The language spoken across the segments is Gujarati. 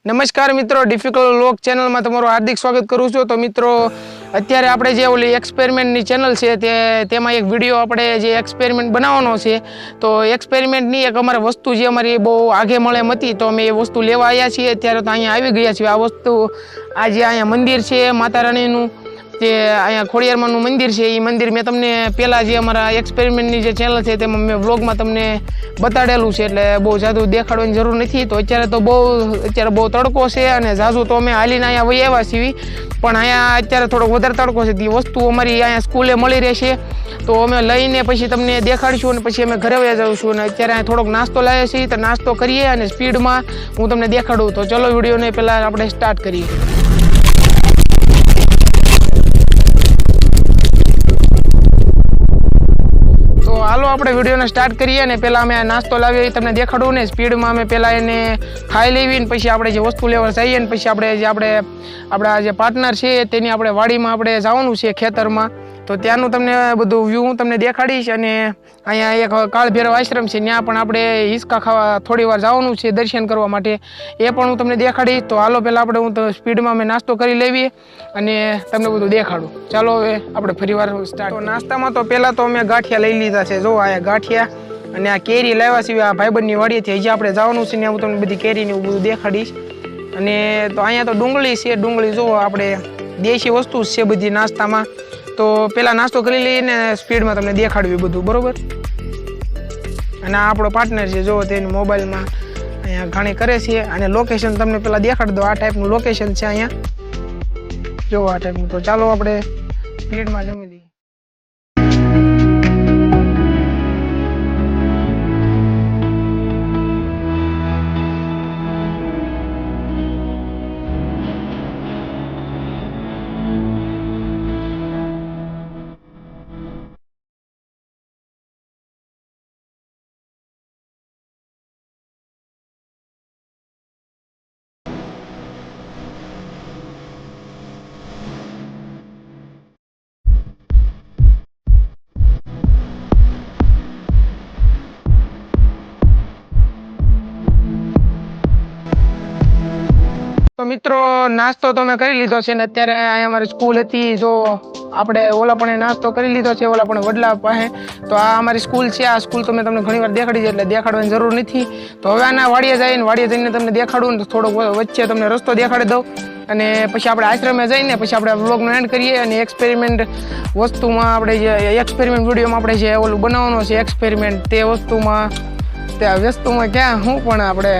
નમસ્કાર મિત્રો, ડિફિકલ્ટ લોક ચેનલમાં તમારું હાર્દિક સ્વાગત કરું છું. તો મિત્રો, અત્યારે આપણે જે ઓલી એક્સપેરિમેન્ટની ચેનલ છે તેમાં એક વિડીયો આપણે જે એક્સપેરિમેન્ટ બનાવવાનો છે. તો એક્સપેરિમેન્ટની એક અમારે વસ્તુ જે અમારી બહુ આગે મળે એમ હતી, તો અમે એ વસ્તુ લેવા આવ્યા છીએ. અત્યારે તો અહીંયા આવી ગયા છીએ. આ વસ્તુ આ જે અહીંયા મંદિર છે માતા રાણીનું, જે અહીંયા ખોડિયારમાંનું મંદિર છે, એ મંદિર મેં તમને પહેલાં જે અમારા એક્સપેરિમેન્ટની જે ચેનલ છે તેમાં મેં વ્લોગમાં તમને બતાડેલું છે, એટલે બહુ જાદુ દેખાડવાની જરૂર નથી. તો અત્યારે બહુ તડકો છે અને ઝાઝુ તો અમે હાલીને અહીંયા વહી આવ્યા છીએ, પણ અહીંયા અત્યારે થોડોક વધારે તડકો છે. તે વસ્તુ અમારી અહીંયા સ્કૂલે મળી રહેશે, તો અમે લઈને પછી તમને દેખાડીશું અને પછી અમે ઘરે વયા જઈશું. અને અત્યારે થોડોક નાસ્તો લાવ્યા છીએ, તો નાસ્તો કરીએ અને સ્પીડમાં હું તમને દેખાડું. તો ચલો વિડીયોને પહેલાં આપણે સ્ટાર્ટ કરીએ. તો હાલો આપણે વિડીયોને સ્ટાર્ટ કરીએ. અને પહેલાં અમે નાસ્તો લાવીએ તમને દેખાડું ને સ્પીડમાં. અમે પહેલાં એને ખાઈ લેવી ને પછી આપણે જે વસ્તુ લેવા જઈએ ને પછી આપણા જે પાર્ટનર છે તેની આપણે વાડીમાં આપણે જવાનું છે, ખેતરમાં. તો ત્યાંનું તમને બધું વ્યૂ હું તમને દેખાડીશ. અને અહીંયા એક કાળભૈરવ આશ્રમ છે, ત્યાં પણ આપણે હિંચકા ખાવા થોડી વાર જવાનું છે દર્શન કરવા માટે, એ પણ હું તમને દેખાડીશ. તો હાલો પહેલાં હું તો સ્પીડમાં અમે નાસ્તો કરી લેવીએ અને તમને બધું દેખાડું. ચાલો હવે આપણે ફરીવાર સ્ટાર્ટ. તો નાસ્તામાં તો પહેલાં તો અમે ગાંઠિયા લઈ લીધા છે. જો આ ગાંઠિયા અને આ કેરી લાવ્યા છે આ ભાઈબંધની વાડીએથી. હજી આપણે જવાનું છે ને હું તમને બધી કેરીને એવું બધું દેખાડીશ. અને તો અહીંયા તો ડુંગળી છે. ડુંગળી જુઓ, આપણે દેશી વસ્તુ છે બધી નાસ્તામાં. તો પહેલાં નાસ્તો કરી લઈને સ્પીડમાં તમને દેખાડવી બધું, બરાબર. અને આ આપણો પાર્ટનર છે, જો તેની મોબાઈલમાં અહીંયા ઘણી કરે છે. અને લોકેશન તમને પહેલાં દેખાડી દો. આ ટાઈપનું લોકેશન છે અહીંયા, જો આ ટાઈપનું. તો ચાલો આપણે સ્પીડમાં જમી લઈએ. તો મિત્રો, નાસ્તો તો મેં કરી લીધો છે ને અત્યારે અહીંયા અમારી સ્કૂલ હતી. જો આપણે ઓલા પણ નાસ્તો કરી લીધો છે, ઓલા પણ વડલા પાસે. તો આ અમારી સ્કૂલ છે. આ સ્કૂલ તો મેં તમને ઘણી વાર દેખાડી છે, એટલે દેખાડવાની જરૂર નથી. તો હવે આના વાડીએ જઈને તમને દેખાડું ને થોડોક વચ્ચે તમને રસ્તો દેખાડી દઉં. અને પછી આપણે આશ્રમે જઈને પછી આપણે વ્લોગનો એન્ડ કરીએ. અને એક્સપેરિમેન્ટ વસ્તુમાં આપણે જે એક્સપેરિમેન્ટ વિડીયોમાં આપણે જે ઓલું બનાવવાનો છે એક્સપેરિમેન્ટ, તે વસ્તુમાં ક્યાં હું પણ આપણે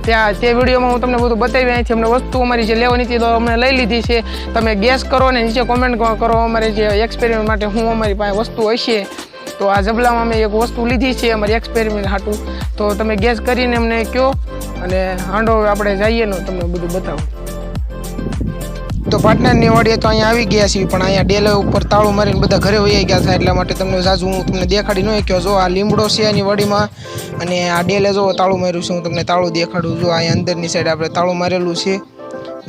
તે વિડીયોમાં હું તમને બધું બતાવી અહીંથી અમને વસ્તુ અમારી જે લેવાની હતી તો અમે લઈ લીધી છે. તમે ગેસ કરો ને નીચે કોમેન્ટ કરો અમારે જે એક્સપેરિમેન્ટ માટે હું અમારી પાસે વસ્તુ હશે. તો આ જબલામાં અમે એક વસ્તુ લીધી છે અમારી એક્સપેરિમેન્ટ હાટું. તો તમે ગેસ કરીને અમને કહો અને હાંડો આપણે જઈએ ને તમને બધું બતાવું. તો પાર્ટનરની વાડીએ તો અહીંયા આવી ગયા છીએ, પણ અહીંયા ડેલે ઉપર તાળું મારીને બધા ઘરે વહી ગયા હતા, એટલા માટે તમને જાજુ હું તમને દેખાડી ન શક્યો. જો આ લીમડો છે એની વાડીમાં, અને આ ડેલે જો તાળું માર્યું છે. હું તમને તાળું દેખાડું. જો અહીંયા અંદરની સાઈડ આપણે તાળું મારેલું છે.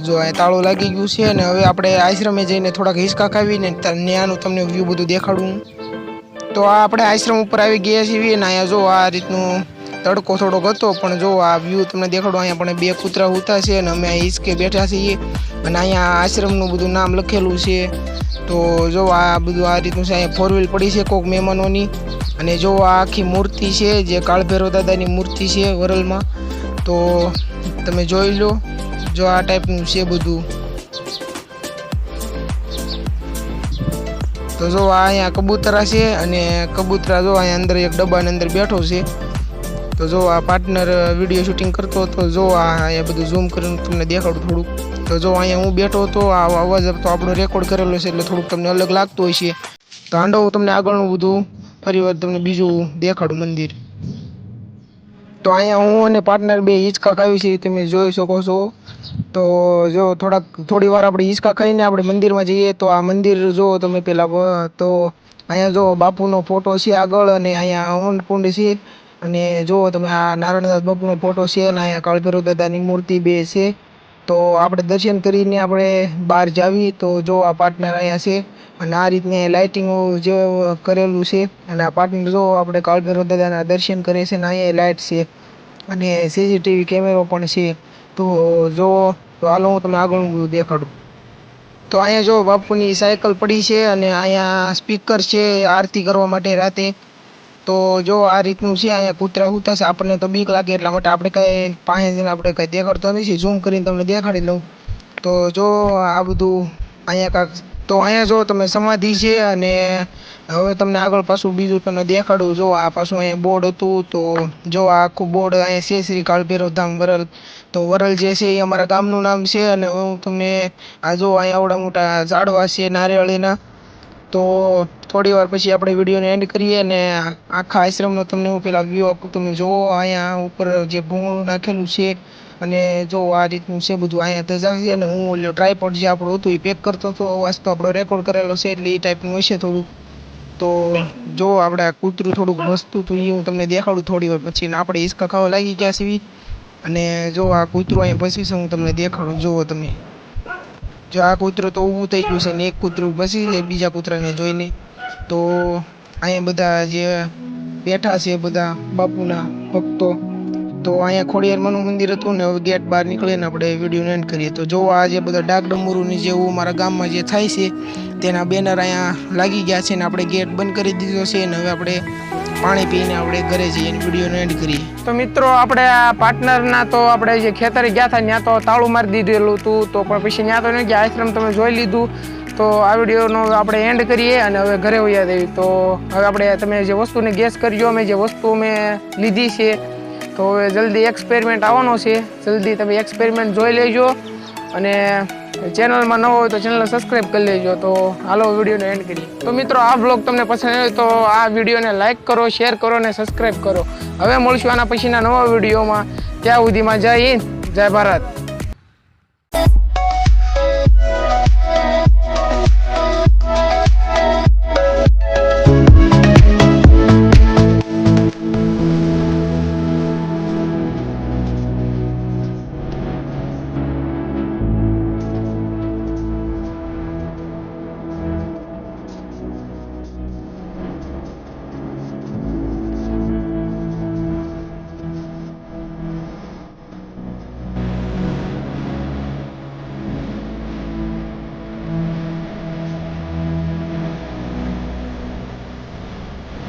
જો અહીંયા તાળું લાગી ગયું છે. અને હવે આપણે આશ્રમે જઈને થોડાક હિંચકા ખાવીને ત્યાંનું તમને વ્યૂ બધું દેખાડું. તો આ આપણે આશ્રમ ઉપર આવી ગયા છીએ ને અહીંયા જો આ રીતનું તડકો થોડોક હતો, પણ જો આ વ્યૂ તમને દેખાડું. અહીંયા પણ બે કૂતરા ઉતા છે અને અમે હિંચકે બેઠા છીએ. અને અહીંયા આશ્રમનું બધું નામ લખેલું છે. તો જો આ બધું આ રીતનું છે. અહીંયા 4 વ્હીલ પડી છે કોઈક મહેમાનોની. અને જો આ આખી મૂર્તિ છે જે કાળભૈરવ દાદાની મૂર્તિ છે વરલમાં. તો તમે જોઈ લો, જો આ ટાઈપનું છે બધું. તો જો આ અહીંયા કબૂતરા છે, અને કબૂતરા જો અહીંયા અંદર એક ડબ્બાની અંદર બેઠો છે. તો જો આ પાર્ટનર વિડીયો શૂટિંગ કરતો હતો. જો આ અહીંયા બધું ઝૂમ કરીને તમને દેખાડું થોડુંક. તો જો અહીંયા હું બેઠો હતો, આ અવાજ તો આપણો રેકોર્ડ કરેલો છે એટલે થોડુંક તમને અલગ લાગતું હોય છે. તો હાંડો હું તમને આગળનું બધું ફરીવાર તમને બીજું દેખાડું મંદિર. તો અહીંયા હું અને પાર્ટનર બે હિંચકા ખાવી છે, તમે જોઈ શકો છો. તો જો થોડી વાર આપણે હિંચકા ખાઈને આપણે મંદિરમાં જઈએ. તો આ મંદિર જો તમે પહેલાં, તો અહીંયા જો બાપુનો ફોટો છે આગળ, અને અહીંયા હોમકુંડ છે. અને જો તમે આ નારાયણદાસ બાપુનો ફોટો છે, અને અહીંયા કાળભૈરવ દાદાની મૂર્તિ બે છે. તો આપણે દર્શન કરીને આપણે બહાર જાવી. તો જો આ પાર્ટનર અહીંયા છે, અને આ રીતની લાઇટિંગો જે કરેલું છે. અને આ પાર્ટનર જો આપણે કાળભૈરવ દાદાના દર્શન કરે છે, અને અહીંયા લાઇટ છે અને સીસીટીવી કેમેરો પણ છે. તો જો તો હાલો હું તમને આગળનું બધું દેખાડું. તો અહીંયા જો બાપુની સાયકલ પડી છે અને અહીંયા સ્પીકર છે આરતી કરવા માટે રાતે. તો જો આ રીતનું છે, અહીંયા કૂતરા ઉતારશે, આપણને તો બીક લાગે એટલા માટે આપણે કઈ પાસે જઈને આપણે કઈ દેખાડતો નથી. ઝૂમ કરીને તમને દેખાડી લઉં. તો જો આ બધું અહીંયા કાંક, તો અહીંયા જો તમે સમાધિ છે અને હવે તમને આગળ પાછું બીજું તમને દેખાડું. જો આ પાછું અહીંયા બોર્ડ હતું. તો જો આ આખું બોર્ડ અહીંયા છે શ્રી કાળભૈરવ ધામ વરલ. તો વરલ જે છે એ અમારા ગામનું નામ છે. અને હું તમને આ જો અહીંયા આવડા મોટા ઝાડવા છે નારિયેળીના. તો થોડી વાર પછી આપણે વિડીયોને એન્ડ કરીએ અને આખા આશ્રમનો તમને હું પેલા વ્યૂ આપું. તમે જુઓ અહીંયા ઉપર જે ભૂંગળું નાખેલું છે અને જો આ રીતનું છે બધું. અહીંયા ધજા છે અને હું ઓલો ટ્રાયપોડ જે આપણું હતું એ પેક કરતો હતો. અવાજ તો આપણો રેકોર્ડ કરેલો છે એટલે એ ટાઈપનું હશે થોડું. તો જો આપણે આ કૂતરું થોડુંક વસ્તુ તો એ હું તમને દેખાડું થોડી વાર પછી. આપણે હિંચકા ખાવા લાગી ગયા છીએ અને જો આ કૂતરું અહીંયા બસી છે, હું તમને દેખાડું. જુઓ તમે, જો આ કૂતરું તો ઊભું થઈ ગયું છે ને એક કૂતરું બસી છે બીજા કૂતરાને જોઈને. તો અહીંયા બધા જે બેઠા છે બધા બાપુના ભક્તો. તો અહીંયા ખોડિયારમાંનું મંદિર હતું ને હવે ગેટ બહાર નીકળીને આપણે વિડીયોને એન્ડ કરીએ. તો જો આ જે બધા ડાક ડમરુની જેવું મારા ગામમાં જે થાય છે તેના બેનર અહીંયા લાગી ગયા છે ને આપણે ગેટ બંધ કરી દીધો છે ને હવે આપણે પાણી પીને આપણે ઘરે જઈએ અને વિડીયોને એન્ડ કરીએ. તો મિત્રો આપણે આ પાર્ટનરના તો આપણે જે ખેતરે ગયા હતા ત્યાં તો તાળું મારી દીધેલું હતું. તો પણ પછી ત્યાં તો નહીં ગયા, આશ્રમ તમે જોઈ લીધું. તો આ વિડીયોનો આપણે એન્ડ કરીએ અને હવે ઘરે વયા દેવી. તો હવે આપણે તમે જે વસ્તુને ગેસ કરજો, અમે જે વસ્તુ મેં લીધી છે. તો હવે જલ્દી એક્સપેરિમેન્ટ આવવાનો છે, જલ્દી તમે એક્સપેરિમેન્ટ જોઈ લેજો અને ચેનલમાં ન હોય તો ચેનલ સબસ્ક્રાઈબ કરી લેજો. તો હાલો વિડીયોને એન્ડ કરીએ. તો મિત્રો આ બ્લોગ તમને પસંદ આવ્યો તો આ વિડીયોને લાઇક કરો, શેર કરો અને સબસ્ક્રાઈબ કરો. હવે મળશું આના પછીના નવા વિડીયોમાં. ત્યાં સુધીમાં જય હિન્દ, જય ભારત.